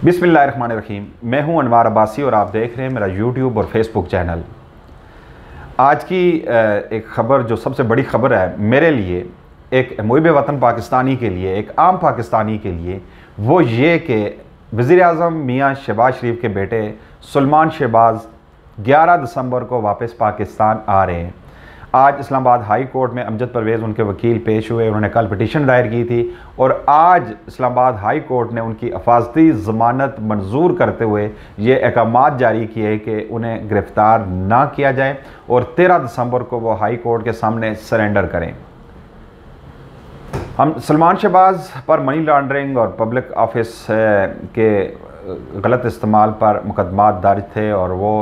बिस्मिल्लाहिर्रहमानिर्रहीम। मैं हूं अनवार अब्बासी और आप देख रहे हैं मेरा यूट्यूब और फेसबुक चैनल। आज की एक ख़बर जो सबसे बड़ी ख़बर है मेरे लिए, एक मुहिब वतन पाकिस्तानी के लिए, एक आम पाकिस्तानी के लिए, वो ये कि वज़ीर-ए-आज़म मियाँ शहबाज शरीफ के बेटे सुलेमान शहबाज 11 दिसंबर को वापस पाकिस्तान आ रहे हैं। आज इस्लामाबाद हाई कोर्ट में अमजद परवेज़ उनके वकील पेश हुए। उन्होंने कल पिटीशन दायर की थी और आज इस्लामाबाद हाई कोर्ट ने उनकी हिफाजती ज़मानत मंजूर करते हुए ये अहकामात जारी किए कि उन्हें गिरफ़्तार ना किया जाए और 13 दिसंबर को वो हाई कोर्ट के सामने सरेंडर करें। हम सुलेमान शहबाज पर मनी लॉन्ड्रिंग और पब्लिक ऑफिस के गलत इस्तेमाल पर मुकदमात दर्ज थे और वो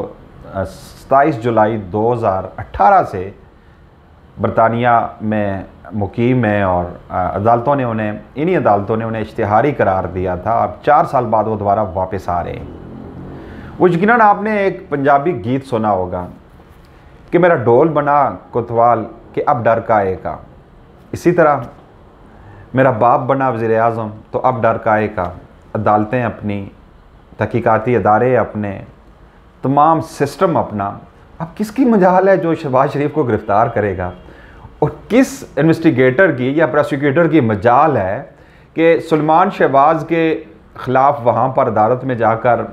27 जुलाई 2018 से बरतानिया में मुकीम है और इन्हीं अदालतों ने उन्हें इश्तिहारी करार दिया था। अब 4 साल बाद वो दोबारा वापस आ रहे हैं। वो यकीनन आपने एक पंजाबी गीत सुना होगा कि मेरा ढोल बना कोतवाल कि अब डर काहे का। इसी तरह मेरा बाप बना वज़ीर-ए-आज़म तो अब डर काहे का। अदालतें अपनी, तहकीकाती अदारे अपने, तमाम सिस्टम अपना। अब किसकी मजाल है जो शहबाज शरीफ को गिरफ़्तार करेगा और किस इन्वेस्टिगेटर की या प्रोसिक्यूटर की मजाल है कि सुलेमान शहबाज के ख़िलाफ़ वहाँ पर अदालत में जाकर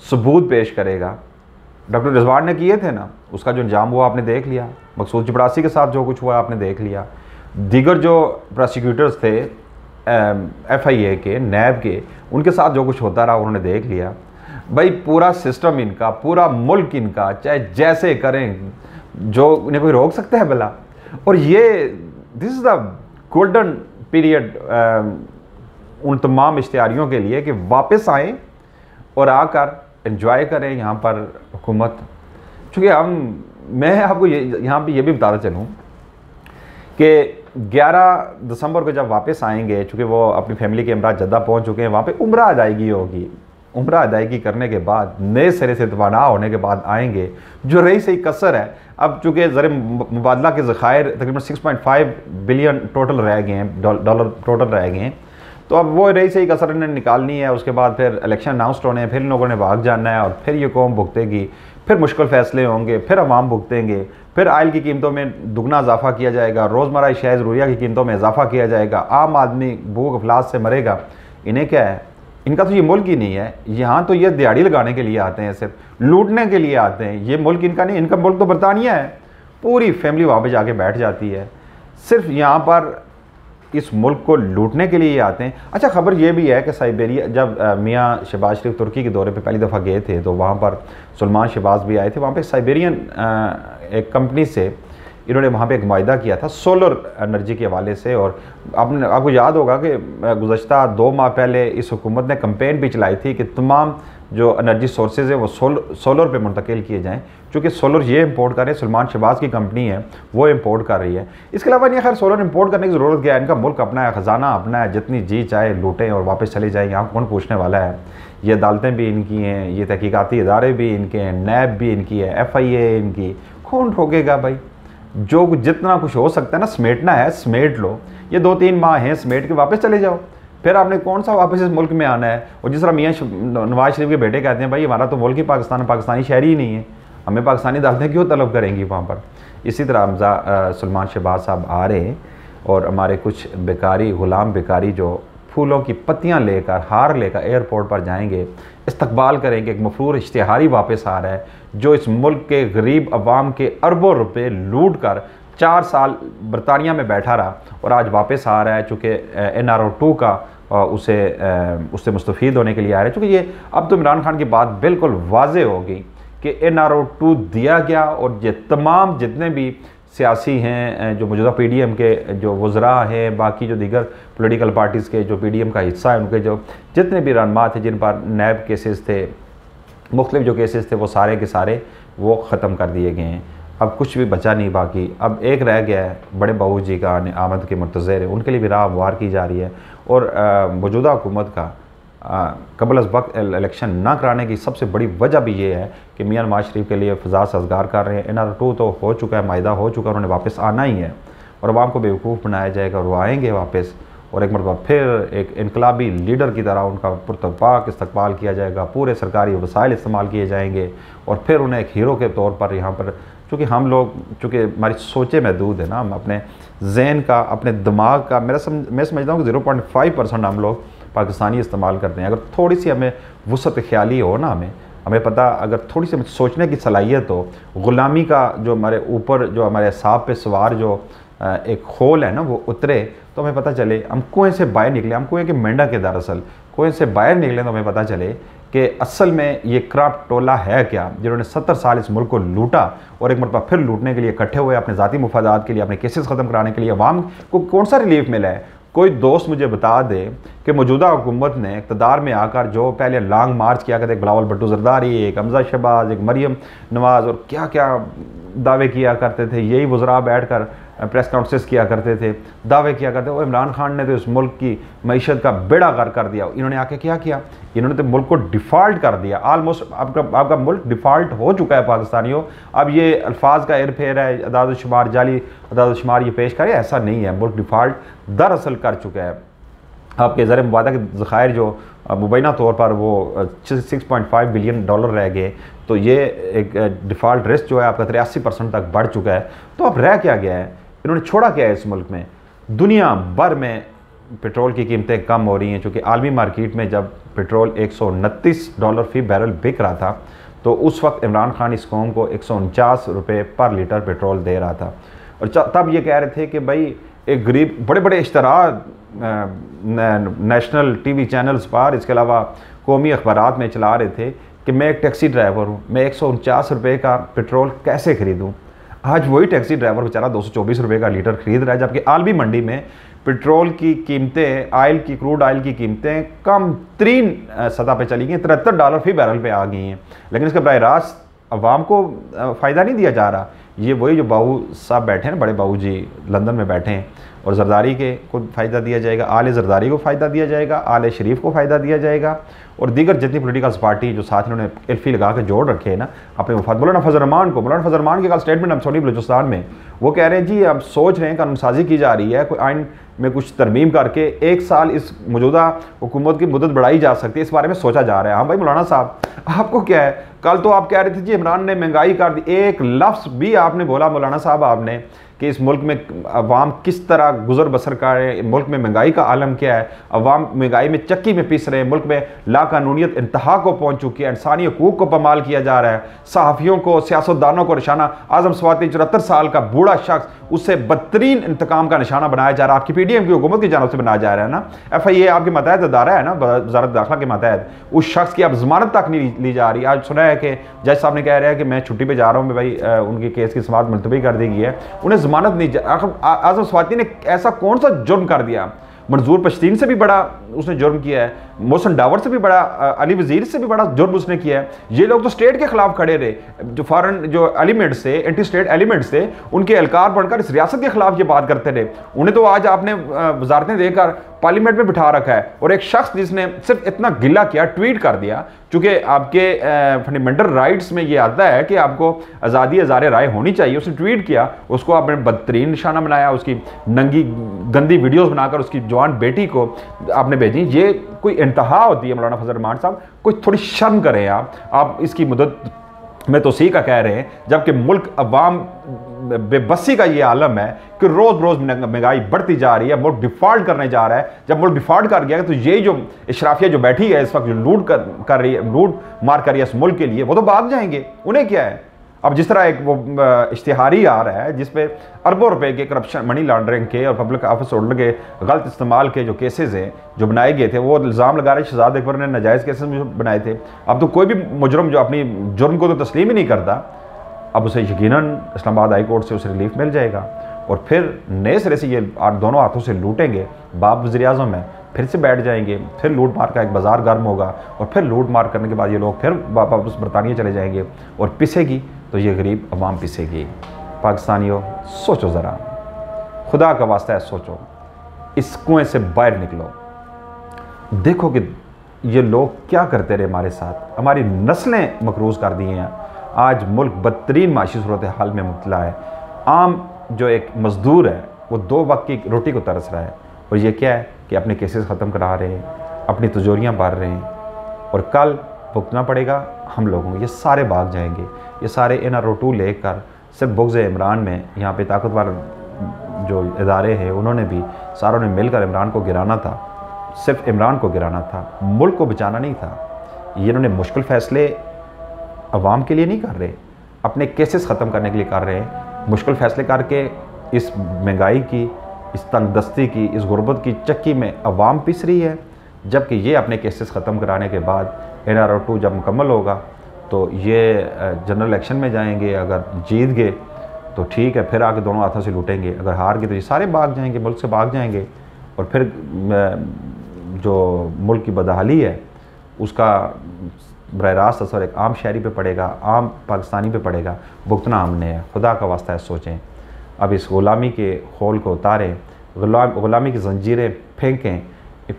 सबूत पेश करेगा। डॉक्टर रिजवान ने किए थे ना, उसका जो अंजाम हुआ आपने देख लिया। मकसूद चपड़ासी के साथ जो कुछ हुआ आपने देख लिया। दीगर जो प्रोसिक्यूटर्स थे FIA के, नैब के, उनके साथ जो कुछ होता रहा उन्होंने देख लिया। भाई पूरा सिस्टम इनका, पूरा मुल्क इनका, चाहे जैसे करें, जो इन्हें कोई रोक सकता है भला। और ये this is the golden period उन तमाम इश्तिहारियों के लिए कि वापस आएँ और आकर एंजॉय करें यहाँ पर हुकूमत। चूँकि मैं आपको यहाँ पे ये भी बताता चलूँ कि 11 दिसंबर को जब वापस आएंगे, चूँकि वो अपनी फैमिली के हमरा जद्दा पहुँच चुके हैं, वहाँ पे उम्रा अदायगी होगी। उम्रा अदायगी करने के बाद नए सिरे से तवाना होने के बाद आएंगे। जो रही सही कसर है, अब चूँकि ज़र मुबादला के ज़खायर तकरीबन 6.5 बिलियन टोटल रह गए हैं, डॉलर टोटल रह गए हैं, तो अब वो रही सही कसर इन्हें निकालनी है। उसके बाद फिर इलेक्शन अनाउंसड होने हैं, फिर लोगों ने भाग जाना है और फिर ये कौम भुगतेगी, फिर मुश्किल फ़ैसले होंगे, फिर अवाम भुगतेंगे, फिर आयल की कीमतों में दुगना इजाफा किया जाएगा, रोज़मर्रा अशिया ज़रूरिया की कीमतों में इजाफा किया जाएगा, आम आदमी भूख अफलास से मरेगा। इन्हें क्या है, इनका तो ये मुल्क ही नहीं है। यहाँ तो ये दिहाड़ी लगाने के लिए आते हैं, सिर्फ लूटने के लिए आते हैं। ये मुल्क इनका नहीं, इनका मुल्क तो बरतानिया है। पूरी फैमिली वहाँ पे जाके बैठ जाती है, सिर्फ यहाँ पर इस मुल्क को लूटने के लिए आते हैं। अच्छा, खबर ये भी है कि साइबेरिया, जब मियाँ शहबाज शरीफ तुर्की के दौरे पे पहली दफ़ा गए थे तो वहाँ पर सुलेमान शहबाज भी आए थे। वहाँ पे साइबेरियन एक कंपनी से इन्होंने वहाँ पे एक मुआहदा किया था सोलर एनर्जी के हवाले से। और आपको याद होगा कि गुज़श्ता 2 माह पहले इस हुकूमत ने कैंपेन भी चलाई थी कि तमाम जो एनर्जी सोर्सेज हैं वो सोलर पे मुंतकिल किए जाएँ। चूँकि सोलर ये इंपोर्ट कर रहे हैं, सुलेमान शहबाज की कंपनी है वो इंपोर्ट कर रही है। इसके अलावा नहीं, खैर सोलर इंपोर्ट करने की ज़रूरत क्या है, इनका मुल्क अपना है, ख़जाना अपना है, जितनी जी चाहे लूटें और वापस चले जाएँ, यहाँ कौन पूछने वाला है। ये अदालतें भी इनकी हैं, ये तहकीकाती इदारे भी इनके हैं, नैब भी इनकी है, FIA इनकी, कौन ठोकेगा भाई। जो जितना कुछ हो सकता है ना समेटना है, समेट लो। ये 2-3 माह हैं, समेट के वापस चले जाओ। फिर आपने कौन सा वापस इस मुल्क में आना है। और जिस तरह मियाँ नवाज शरीफ के बेटे कहते हैं, भाई हमारा तो मुल्क ही पाकिस्तान है, पाकिस्तानी शहरी ही नहीं है, हमें पाकिस्तानी अदालतें क्यों तलब करेंगी वहाँ पर। इसी तरह सुलेमान शहबाज साहब आ रहे हैं और हमारे कुछ बेकारी, ग़ुलाम बेकारी जो फूलों की पत्तियाँ लेकर, हार लेकर एयरपोर्ट पर जाएंगे, इस्तकबाल करेंगे। एक मफरूर इश्तिहारी वापस आ रहा है जो इस मुल्क के गरीब अवाम के अरबों रुपए लूट कर 4 साल बरतानिया में बैठा रहा और आज वापस आ रहा है। चूँकि NRO-2 का उससे मुस्तफ़ीद होने के लिए आ रहे हैं। चूँकि ये अब तो इमरान खान की बात बिल्कुल वाज़े होगी कि NRO-2 दिया गया और ये तमाम जितने भी सियासी हैं, जो मौजूदा PDM के जो वज़रा हैं, बाकी जो दीगर पॉलिटिकल पार्टीज़ के जो PDM का हिस्सा है, उनके जो जितने भी रहनुमा थे जिन पर नैब केसेस थे, मुख्तलिफ जो केसेस थे, वो सारे के सारे वो ख़त्म कर दिए गए हैं। अब कुछ भी बचा नहीं बाकी। अब एक रह गया है, बड़े बहू जी का आमद के मुंतज़र है, उनके लिए भी राह हमवार की जा रही है। और मौजूदा हुकूमत का कबल अज़ वक्त इलेक्शन ना कराने की सबसे बड़ी वजह भी ये है कि मियाँ नवाज शरीफ के लिए फ़ज़ा सज़गार कर रहे हैं। NRO-2 तो हो चुका है, मायदा हो चुका है, उन्होंने वापस आना ही है और अवाम को बेवकूफ़ बनाया जाएगा और वो आएँगे वापस और एक मरतबा फिर एक इनकलाबी लीडर की तरह उनका पुरतपाक इस्तकबाल किया जाएगा, पूरे सरकारी वसाइल इस्तेमाल किए जाएंगे और फिर उन्हें एक हीरो के तौर पर यहाँ पर, चूँकि हम लोग चूँकि हमारी सोचें महदूद है ना, हम अपने जहन का, अपने दिमाग का, मैं समझता हूँ कि 0.5% हम लोग पाकिस्तानी इस्तेमाल करते हैं। अगर थोड़ी सी हमें वुसअत ख्याली हो ना, हमें पता, अगर थोड़ी सी सोचने की सलाहियत हो, ग़ुलामी का जो हमारे ऊपर, जो हमारे असाब पे सवार जो एक खोल है ना, वो उतरे तो हमें पता चले, हम कुएँ से बाहर निकले, हम कुएँ के मेंढक के दरअसल कुएँ से बाहर निकले तो हमें पता चले कि असल में ये क्राफ्ट टोला है क्या, जिन्होंने 70 साल इस मुल्क को लूटा और एक मरतबा फिर लूटने के लिए इकट्ठे हुए, अपने ज़ाती मुफादात के लिए, अपने केसेस ख़त्म कराने के लिए। अवाम को कौन सा रिलीफ मिला है? कोई दोस्त मुझे बता दे कि मौजूदा हुकूमत ने इक़्तिदार में आकर जो पहले लॉन्ग मार्च किया करते, एक बिलावल भुट्टो ज़रदारी, एक हमजा शहबाज, एक मरियम नवाज़, और क्या क्या दावे किया करते थे, यही वज़रा बैठ कर प्रेस कॉन्फ्रेंस किया करते थे, दावे किया करते थे। और इमरान खान ने तो इस मुल्क की मईशत का बेड़ा गर्क कर दिया। इन्होंने आके क्या किया? इन्होंने तो मुल्क को डिफ़ॉल्ट कर दिया। आलमोस्ट आपका मुल्क डिफ़ॉल्ट हो चुका है पाकिस्तानियों। अब ये अल्फाज का हेर फेर है, अदाद शुमार, जाली अदाद शुमार ये पेश करे, ऐसा नहीं है। मुल्क डिफ़ॉल्ट दरअसल कर चुका है। आपके ज़र मुबादा के ज़खायर जो मुबैना तौर पर वो 6.5 बिलियन डॉलर रह गए, तो ये एक डिफ़ॉल्ट रिस्क जो है आपका 83% तक बढ़ चुका है। तो अब रह क्या गया है? इन्होंने छोड़ा क्या है इस मुल्क में? दुनिया भर में पेट्रोल की कीमतें कम हो रही हैं, चूँकि आलमी मार्केट में जब पेट्रोल $129 फ़ी बैरल बिक रहा था, तो उस वक्त इमरान खान इस कौम को 149 रुपये पर लीटर पेट्रोल दे रहा था। और तब ये कह रहे थे कि भाई एक गरीब, बड़े बड़े इश्तरार नेशनल टीवी चैनल्स पर, इसके अलावा कौमी अखबारात में चला रहे थे कि मैं एक टैक्सी ड्राइवर हूँ, मैं 149 रुपये का पेट्रोल कैसे ख़रीदूँ। आज वही टैक्सी ड्राइवर बेचारा 224 रुपये का लीटर ख़रीद रहा है, जबकि आलमी मंडी में पेट्रोल की कीमतें, क्रूड ऑयल की कीमतें कम तरीन सतह पे चली गई, $73 फ़ी बैरल पे आ गई हैं। लेकिन इसका बराह रास्त अवाम को फ़ायदा नहीं दिया जा रहा। ये वही जो बाबू साहब बैठे हैं, बड़े बाबू जी लंदन में बैठे हैं, और ज़रदारी के को फ़ायदा दिया जाएगा, आले ज़रदारी को फ़ायदा दिया जाएगा, आले शरीफ को फ़ायदा दिया जाएगा, और दीगर जितनी पोलिटिकल पार्टी जो साथ इन्होंने एल्फी लगा के जोड़ रखे हैं ना अपने वफाद। मौलाना फजल रहमान के कल स्टेटमेंट हम सोनी बलूचिस्तान में वो कह रहे हैं जी अब सोच रहे हैं, कानून साजी की जा रही है, कोई आइन में कुछ तरमीम करके 1 साल इस मौजूदा हुकूमत की मुद्दत बढ़ाई जा सकती है, इस बारे में सोचा जा रहा है। हाँ भाई मौलाना साहब, आपको क्या है? कल तो आप कह रहे थे जी इमरान ने महंगाई कर दी, एक लफ्ज़ भी आपने बोला मौलाना साहब आपने कि इस मुल्क में अवाम किस तरह गुजर बसर कर रहे हैं, मुल्क में महंगाई का आलम क्या है, अवाम महंगाई में चक्की में पिस रहे हैं, मुल्क में लाकानूनियत इंतहा को पहुँच चुकी है, इंसानी हकूक़ को पमाल किया जा रहा है, सहाफ़ियों को, सियासतदानों को निशाना, आज़म स्वाति 74 साल का बूढ़ा शख्स, उससे बदतरीन इंतकाम का निशाना बनाया जा रहा है। आपकी PDM की हुकूमत की जानब से बनाया जा रहा है ना। FIA आपके मातहत अदारा है ना, वज़ारत दाखिला के मातहत, उस शख्स की अब ज़मानत तक नहीं ली जा रही। आज सुना है कि जज साहब ने कह रहे हैं कि मैं छुट्टी पे जा रहा हूँ, भाई उनके केस की समाअत मुलतवी कर दी गई है, उन्हें ज़मानत नहीं। आज़म स्वाति ने ऐसा कौन सा जुर्म कर दिया? मंजूर पश्तीन से भी बड़ा उसने जुर्म किया है, मोहसिन डावर से भी बड़ा, अली वजीर से भी बड़ा जुर्म उसने किया है। ये लोग तो स्टेट के खिलाफ खड़े रहे, जो फॉरेन जो एलिमेंट्स थे, एंटी स्टेट एलिमेंट्स थे, उनके एहलकार बनकर इस रियासत के खिलाफ ये बात करते रहे। उन्हें तो आज आपने वजारतें देकर पार्लियामेंट में बिठा रखा है। और एक शख्स जिसने सिर्फ इतना गिला किया, ट्वीट कर दिया, चूँकि आपके फंडामेंटल राइट्स में ये आता है कि आपको आज़ादी इज़हार राय होनी चाहिए, उसने ट्वीट किया, उसको आपने बदतरीन निशाना बनाया, उसकी नंगी गंदी वीडियोज़ बनाकर उसकी जवान बेटी को आपने भेजी। ये कोई इंतहा होती है मौलाना फजल रहमान साहब? कोई थोड़ी शर्म करें आप इसकी मदद में तो सी का कह रहे हैं, जबकि मुल्क अवाम बेबसी का ये आलम है कि रोज़ रोज़ महंगाई बढ़ती जा रही है, मुल्क डिफ़ॉल्ट करने जा रहा है। जब मुल्क डिफ़ॉल्ट कर गया तो ये जो इशराफिया जो बैठी है इस वक्त, जो लूट कर रही है, लूट मार कर रही है इस मुल्क के लिए, वो तो भाग जाएंगे। उन्हें क्या है? अब जिस तरह एक वो इश्तिहारी आ रहा है जिस पे अरबों रुपए के करप्शन, मनी लॉन्ड्रिंग के और पब्लिक ऑफिस होल्डर के गलत इस्तेमाल के जो केसेस हैं जो बनाए गए थे, वो इल्ज़ाम लगा रहे शहजाद अकबर ने नाजायज़ केसेस में बनाए थे। अब तो कोई भी मुजरम जो अपनी जुर्म को तो तस्लीम ही नहीं करता, अब उसे यकीनन इस्लामाबाद हाई कोर्ट से उसे रिलीफ मिल जाएगा और फिर नए सिरे से ये दोनों हाथों से लूटेंगे। बाप वज़ीर-ए-आज़म है, फिर से बैठ जाएंगे, फिर लूट मार का एक बाज़ार गर्म होगा और फिर लूट मार करने के बाद ये लोग फिर वापस बरतानिया चले जाएंगे और पिसेगी तो ये गरीब अवाम पिसेगी। पाकिस्तानियों सोचो ज़रा, खुदा का वास्ता है सोचो, इस कुएँ से बाहर निकलो, देखो कि ये लोग क्या करते रहे हमारे साथ, हमारी नस्लें मकरूज़ कर दी हैं। आज मुल्क बदतरीन माशी सूरत हाल में मुब्तला है। आम जो एक मज़दूर है वो 2 वक्त की रोटी को तरस रहा है, और ये क्या है कि अपने केसेस ख़त्म करा रहे हैं, अपनी तिजोरियाँ भर रहे हैं, और कल भुगतना पड़ेगा हम लोगों को। ये सारे भाग जाएंगे, ये सारे NRO2 लेकर सिर्फ बुग़्ज़ इमरान में यहाँ पे ताकतवर जो इदारे हैं उन्होंने भी सारों ने मिलकर इमरान को गिराना था, सिर्फ इमरान को गिराना था, मुल्क को बचाना नहीं था। ये इन्होंने मुश्किल फ़ैसले अवाम के लिए नहीं कर रहे, अपने केसेस ख़त्म करने के लिए कर रहे हैं। मुश्किल फ़ैसले करके इस महंगाई की, इस तंगदस्ती की, इस गुर्बत की चक्की में अवाम पिस रही है, जबकि ये अपने केसेस ख़त्म कराने के बाद NRO2 जब मुकम्मल होगा तो ये जनरल इलेक्शन में जाएंगे। अगर जीत गए तो ठीक है, फिर आके दोनों हाथों से लूटेंगे। अगर हार गए तो ये सारे भाग जाएंगे, मुल्क से भाग जाएंगे, और फिर जो मुल्क की बदहाली है उसका बरह रास्त असर एक आम शहरी पे पड़ेगा, आम पाकिस्तानी पे पड़ेगा। भुगतना हमने है, खुदा का वास्ता है सोचें। अब इस ग़ुलामी के खोल को उतारें, ग़ुलामी की ज़ंजीरें फेंकें।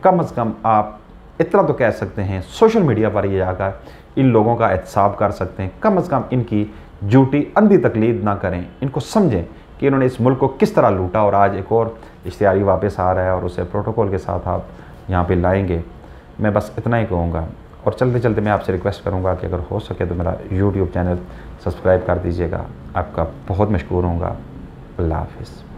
कम अज़ कम आप इतना तो कह सकते हैं, सोशल मीडिया पर ये जाकर इन लोगों का एहतसाब कर सकते हैं। कम अज़ कम इनकी झूठी अंधी तकलीद ना करें, इनको समझें कि इन्होंने इस मुल्क को किस तरह लूटा, और आज एक और इश्तिहारी वापस आ रहा है और उसे प्रोटोकॉल के साथ आप यहाँ पे लाएंगे। मैं बस इतना ही कहूँगा, और चलते चलते मैं आपसे रिक्वेस्ट करूँगा कि अगर हो सके तो मेरा YouTube चैनल सब्सक्राइब कर दीजिएगा। आपका बहुत मशकूर होऊंगा। अल्लाह हाफ़िज़।